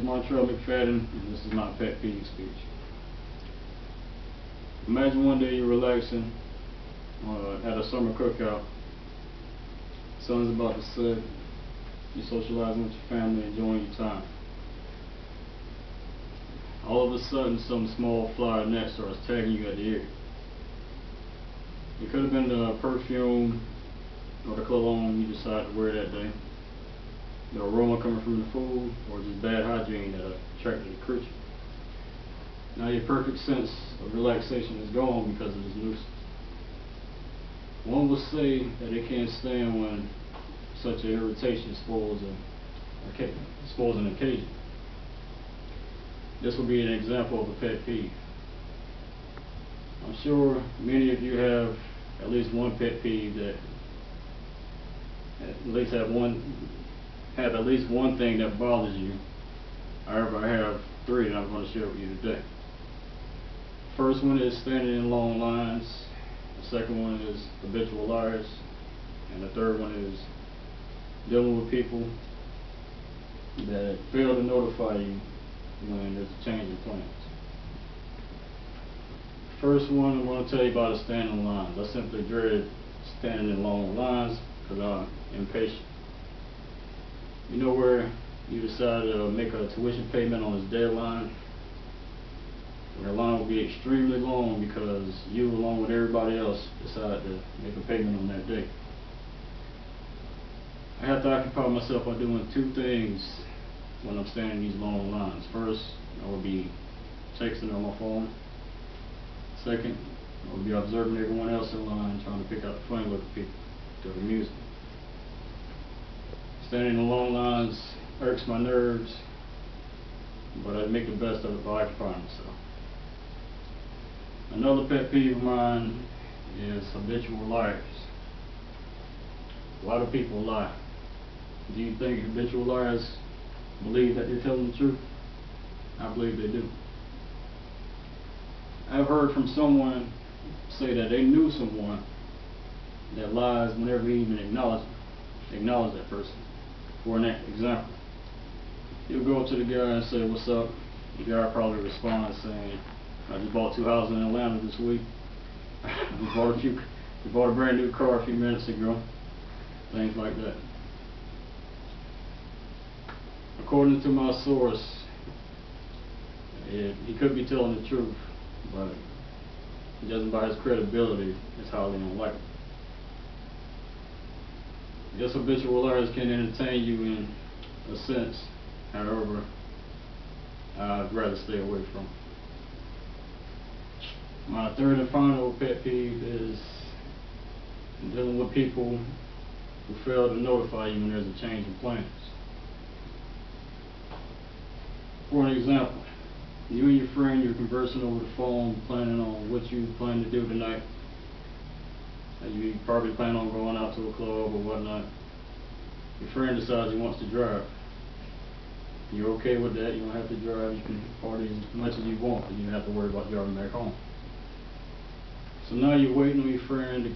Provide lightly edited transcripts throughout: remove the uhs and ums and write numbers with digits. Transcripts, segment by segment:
And this is my pet peeve speech. Imagine one day you're relaxing at a summer cookout. Sun's about to set. You're socializing with your family, enjoying your time. All of a sudden, some small fly or net starts tagging you at the ear. It could have been the perfume or the cologne you decided to wear that day, the aroma coming from the food, or just bad hygiene that attracted the creature. Now your perfect sense of relaxation is gone because of this nuisance. One will say that they can't stand when such an irritation spoils an occasion. This will be an example of a pet peeve. I'm sure many of you have at least one pet peeve that have at least one thing that bothers you. However, I have three that I'm going to share with you today. First one is standing in long lines. The second one is habitual liars. And the third one is dealing with people that fail to notify you when there's a change in plans. First one I'm going to tell you about is standing in lines. I simply dread standing in long lines because I'm impatient. You know where you decide to make a tuition payment on its deadline? The line will be extremely long because you, along with everybody else, decide to make a payment on that day. I have to occupy myself by doing two things when I'm standing in these long lines. First, I will be texting on my phone. Second, I will be observing everyone else in line, trying to pick out the funny looking people to amuse me. Standing in long lines irks my nerves, but I make the best of it by occupying myself. Another pet peeve of mine is habitual liars. A lot of people lie. Do you think habitual liars believe that they're telling the truth? I believe they do. I've heard from someone say that they knew someone that lies whenever he even acknowledge that person. For an example, you'll go up to the guy and say, "What's up?" The guy probably responds saying, "I just bought 2 houses in Atlanta this week. We bought a brand new car a few minutes ago." Things like that. According to my source, he could be telling the truth, but judging by his credibility, it's highly unlikely. Yes, habitual liars can entertain you in a sense. However, I'd rather stay away from it. My third and final pet peeve is dealing with people who fail to notify you when there's a change in plans. For an example, you and your friend, you're conversing over the phone, planning on what you plan to do tonight. You probably plan on going out to a club or whatnot. Your friend decides he wants to drive. You're okay with that. You don't have to drive. You can party as much as you want, but you don't have to worry about driving back home. So now you're waiting on your friend to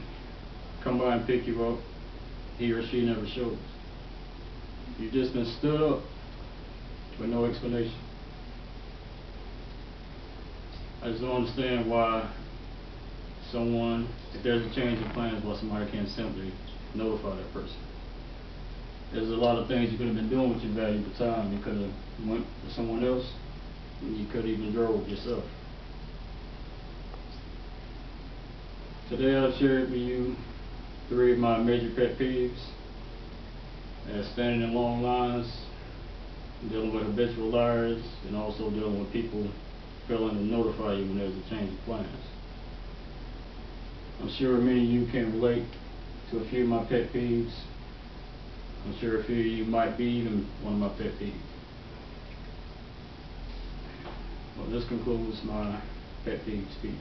come by and pick you up. He or she never shows. You've just been stood up with no explanation. I just don't understand why if there's a change in plans, why somebody can't simply notify that person. There's a lot of things you could have been doing with your valuable time. You could have went with someone else, and you could have even drove yourself. Today I've shared with you 3 of my major pet peeves: standing in long lines, dealing with habitual liars, and also dealing with people failing to notify you when there's a change of plans. I'm sure many of you can relate to a few of my pet peeves. I'm sure a few of you might be even one of my pet peeves. Well, this concludes my pet peeve speech.